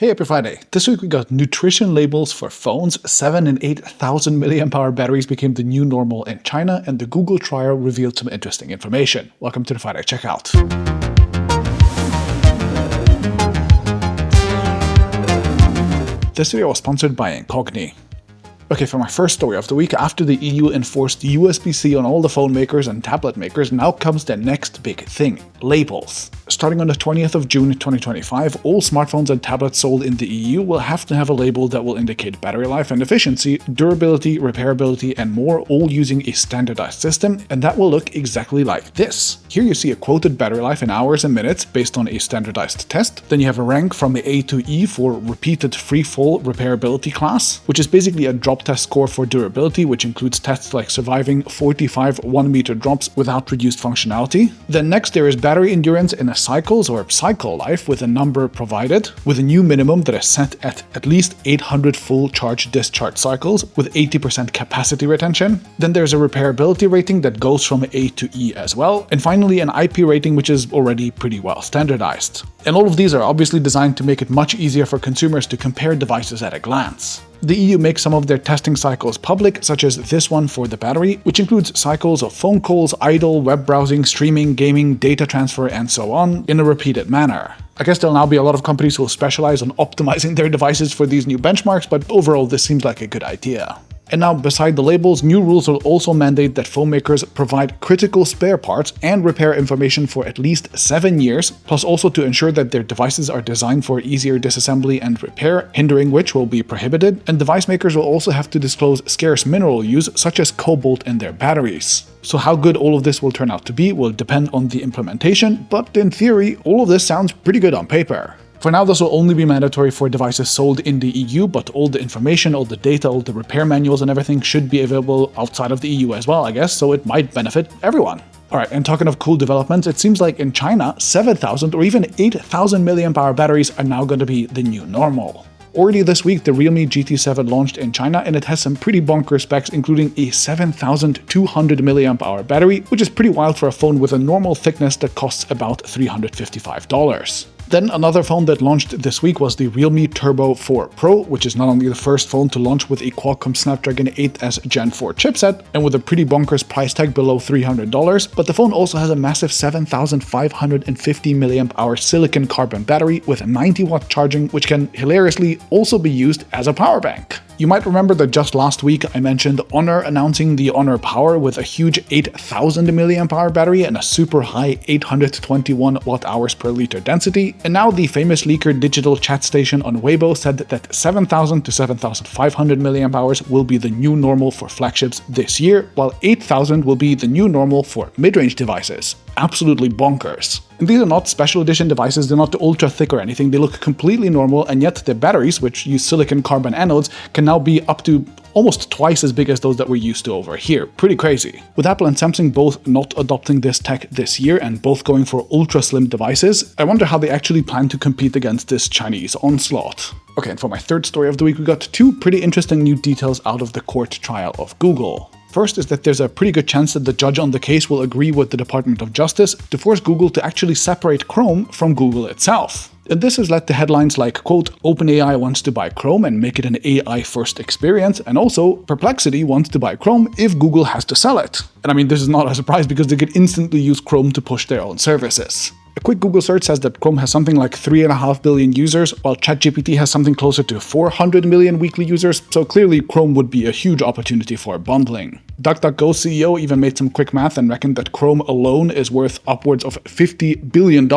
Hey, happy Friday. This week we got nutrition labels for phones, 7 and 8,000 mAh batteries became the new normal in China, and the Google trial revealed some interesting information. Welcome to the Friday Checkout. This video was sponsored by Incogni. Okay, for my first story of the week, after the EU enforced USB-C on all the phone makers and tablet makers, now comes the next big thing, labels. Starting on the 20th of June 2025, all smartphones and tablets sold in the EU will have to have a label that will indicate battery life and efficiency, durability, repairability, and more, all using a standardized system, and that will look exactly like this. Here you see a quoted battery life in hours and minutes based on a standardized test. Then you have a rank from A to E for repeated free-fall repairability class, which is basically a drop test score for durability, which includes tests like surviving 45 1-meter drops without reduced functionality. Then next there is battery endurance in a cycles or cycle life with a number provided, with a new minimum that is set at least 800 full charge-discharge cycles with 80% capacity retention. Then there's a repairability rating that goes from A to E as well. And finally an IP rating, which is already pretty well standardized. And all of these are obviously designed to make it much easier for consumers to compare devices at a glance. The EU makes some of their testing cycles public, such as this one for the battery, which includes cycles of phone calls, idle, web browsing, streaming, gaming, data transfer, and so on, in a repeated manner. I guess there'll now be a lot of companies who will specialize on optimizing their devices for these new benchmarks, but overall this seems like a good idea. And now, beside the labels, new rules will also mandate that phone makers provide critical spare parts and repair information for at least 7 years, plus also to ensure that their devices are designed for easier disassembly and repair, hindering which will be prohibited, and device makers will also have to disclose scarce mineral use, such as cobalt in their batteries. So how good all of this will turn out to be will depend on the implementation, but in theory, all of this sounds pretty good on paper. For now, this will only be mandatory for devices sold in the EU, but all the information, all the data, all the repair manuals and everything should be available outside of the EU as well, I guess, so it might benefit everyone. Alright, and talking of cool developments, it seems like in China, 7,000 or even 8,000 mAh batteries are now going to be the new normal. Already this week, the Realme GT7 launched in China, and it has some pretty bonkers specs, including a 7,200 mAh battery, which is pretty wild for a phone with a normal thickness that costs about $355. Then another phone that launched this week was the Realme Turbo 4 Pro, which is not only the first phone to launch with a Qualcomm Snapdragon 8s Gen 4 chipset, and with a pretty bonkers price tag below $300, but the phone also has a massive 7,550 mAh silicon carbon battery with a 90-watt charging, which can hilariously also be used as a power bank. You might remember that just last week I mentioned Honor announcing the Honor Power with a huge 8,000 mAh battery and a super high 821 watt-hours per liter density, and now the famous leaker digital chat station on Weibo said that 7,000 to 7,500 mAh will be the new normal for flagships this year, while 8,000 will be the new normal for mid-range devices. Absolutely bonkers. And these are not special edition devices, they're not ultra thick or anything, they look completely normal, and yet the batteries, which use silicon carbon anodes, can now be up to almost twice as big as those that we're used to over here. Pretty crazy. With Apple and Samsung both not adopting this tech this year and both going for ultra slim devices, I wonder how they actually plan to compete against this Chinese onslaught. Okay, and for my third story of the week, we got two pretty interesting new details out of the court trial of Google. First is that there's a pretty good chance that the judge on the case will agree with the Department of Justice to force Google to actually separate Chrome from Google itself. And this has led to headlines like, quote, OpenAI wants to buy Chrome and make it an AI-first experience, and also Perplexity wants to buy Chrome if Google has to sell it. And I mean, this is not a surprise because they could instantly use Chrome to push their own services. A quick Google search says that Chrome has something like 3.5 billion users, while ChatGPT has something closer to 400 million weekly users, so clearly Chrome would be a huge opportunity for bundling. DuckDuckGo CEO even made some quick math and reckoned that Chrome alone is worth upwards of $50 billion.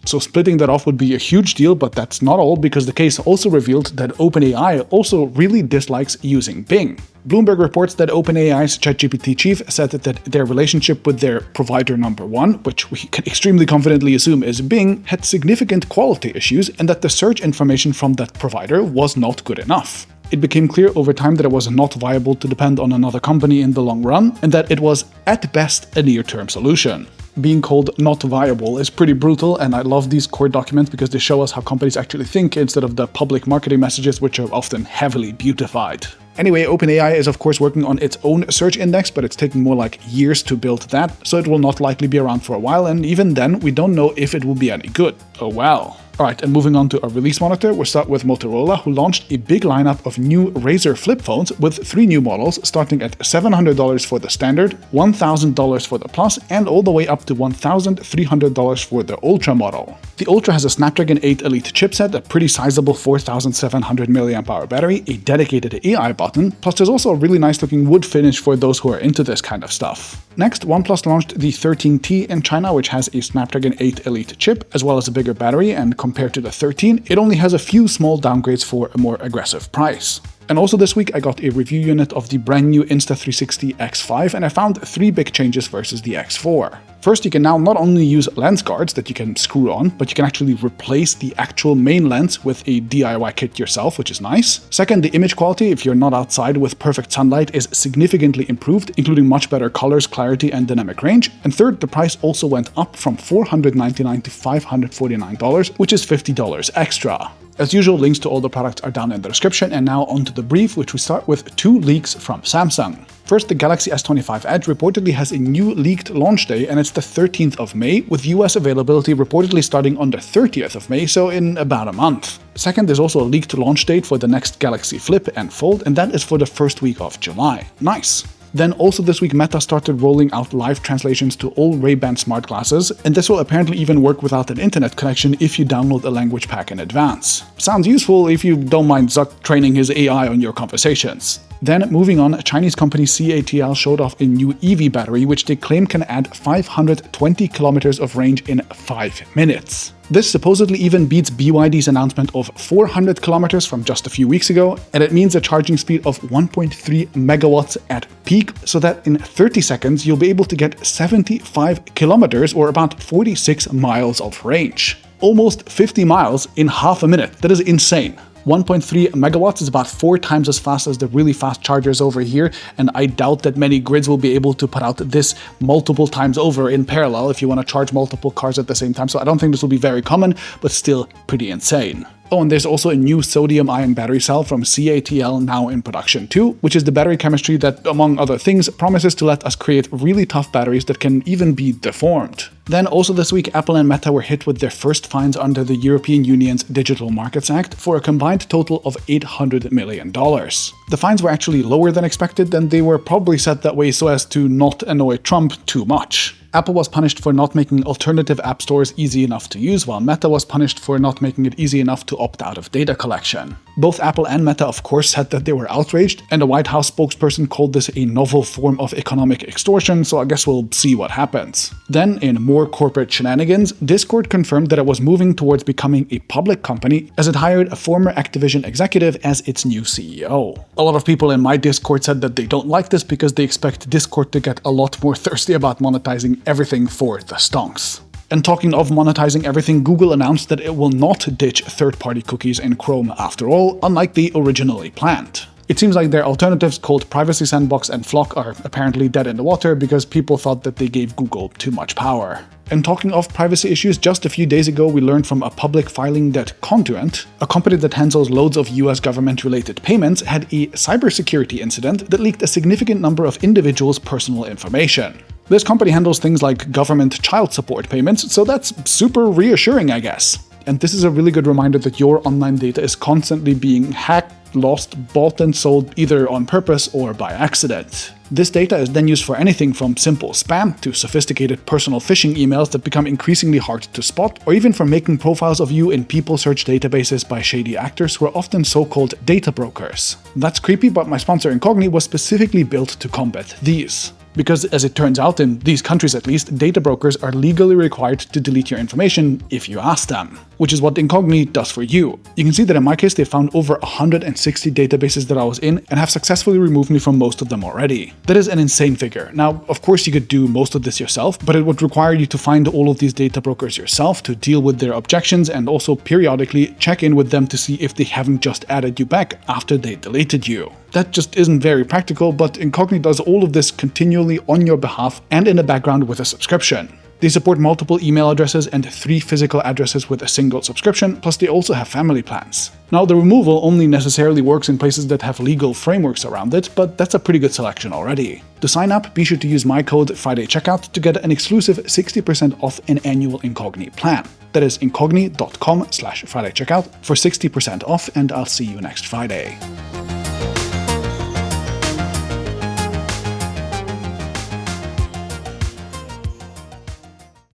So splitting that off would be a huge deal, but that's not all, because the case also revealed that OpenAI also really dislikes using Bing. Bloomberg reports that OpenAI's ChatGPT chief said that their relationship with their provider number one, which we can extremely confidently assume is Bing, had significant quality issues, and that the search information from that provider was not good enough. It became clear over time that it was not viable to depend on another company in the long run, and that it was, at best, a near-term solution. Being called not viable is pretty brutal, and I love these court documents because they show us how companies actually think instead of the public marketing messages, which are often heavily beautified. Anyway, OpenAI is of course working on its own search index, but it's taking more like years to build that, so it will not likely be around for a while, and even then, we don't know if it will be any good. Oh well. Alright, and moving on to our release monitor, we'll start with Motorola, who launched a big lineup of new Razr flip phones with 3 new models, starting at $700 for the standard, $1,000 for the Plus, and all the way up to $1,300 for the Ultra model. The Ultra has a Snapdragon 8 Elite chipset, a pretty sizable 4700 mAh battery, a dedicated AI button, plus there's also a really nice looking wood finish for those who are into this kind of stuff. Next, OnePlus launched the 13T in China, which has a Snapdragon 8 Elite chip, as well as a bigger battery, and compared to the 13, it only has a few small downgrades for a more aggressive price. And also this week I got a review unit of the brand new Insta360 X5, and I found 3 big changes versus the X4. First, you can now not only use lens guards that you can screw on, but you can actually replace the actual main lens with a DIY kit yourself, which is nice. Second, the image quality, if you're not outside with perfect sunlight, is significantly improved, including much better colors, clarity, and dynamic range. And third, the price also went up from $499 to $549, which is $50 extra. As usual, links to all the products are down in the description, and now onto the brief, which we start with 2 leaks from Samsung. First, the Galaxy S25 Edge reportedly has a new leaked launch day, and it's the 13th of May, with US availability reportedly starting on the 30th of May, so in about a month. Second, there's also a leaked launch date for the next Galaxy Flip and Fold, and that is for the first week of July. Nice. Then also this week Meta started rolling out live translations to all Ray-Ban smart glasses, and this will apparently even work without an internet connection if you download a language pack in advance. Sounds useful if you don't mind Zuck training his AI on your conversations. Then moving on, Chinese company CATL showed off a new EV battery which they claim can add 520 kilometers of range in 5 minutes. This supposedly even beats BYD's announcement of 400 kilometers from just a few weeks ago, and it means a charging speed of 1.3 megawatts at peak, so that in 30 seconds you'll be able to get 75 kilometers or about 46 miles of range. Almost 50 miles in half a minute. That is insane. 1.3 megawatts is about 4 times as fast as the really fast chargers over here, and I doubt that many grids will be able to put out this multiple times over in parallel if you want to charge multiple cars at the same time, so I don't think this will be very common, but still pretty insane. Oh, and there's also a new sodium-ion battery cell from CATL now in production too, which is the battery chemistry that, among other things, promises to let us create really tough batteries that can even be deformed. Then also this week, Apple and Meta were hit with their first fines under the European Union's Digital Markets Act for a combined total of $800 million. The fines were actually lower than expected, and they were probably set that way so as to not annoy Trump too much. Apple was punished for not making alternative app stores easy enough to use, while Meta was punished for not making it easy enough to opt out of data collection. Both Apple and Meta, of course, said that they were outraged, and a White House spokesperson called this a novel form of economic extortion, so I guess we'll see what happens. Then, in more corporate shenanigans, Discord confirmed that it was moving towards becoming a public company, as it hired a former Activision executive as its new CEO. A lot of people in my Discord said that they don't like this because they expect Discord to get a lot more thirsty about monetizing everything for the stonks. And talking of monetizing everything, Google announced that it will not ditch third-party cookies in Chrome after all, unlike they originally planned. It seems like their alternatives called Privacy Sandbox and Flock are apparently dead in the water because people thought that they gave Google too much power. And talking of privacy issues, just a few days ago we learned from a public filing that Conduent, a company that handles loads of US government-related payments, had a cybersecurity incident that leaked a significant number of individuals' personal information. This company handles things like government child support payments, so that's super reassuring, I guess. And this is a really good reminder that your online data is constantly being hacked, lost, bought and sold either on purpose or by accident. This data is then used for anything from simple spam to sophisticated personal phishing emails that become increasingly hard to spot, or even for making profiles of you in people search databases by shady actors who are often so-called data brokers. That's creepy, but my sponsor Incogni was specifically built to combat these. Because, as it turns out, in these countries at least, data brokers are legally required to delete your information if you ask them, which is what Incogni does for you. You can see that in my case they found over 160 databases that I was in and have successfully removed me from most of them already. That is an insane figure. Now, of course you could do most of this yourself, but it would require you to find all of these data brokers yourself to deal with their objections and also periodically check in with them to see if they haven't just added you back after they deleted you. That just isn't very practical, but Incogni does all of this continually on your behalf and in the background with a subscription. They support multiple email addresses and 3 physical addresses with a single subscription, plus they also have family plans. Now, the removal only necessarily works in places that have legal frameworks around it, but that's a pretty good selection already. To sign up, be sure to use my code FridayCheckout to get an exclusive 60% off an annual Incogni plan. That is incogni.com/FridayCheckout for 60% off, and I'll see you next Friday.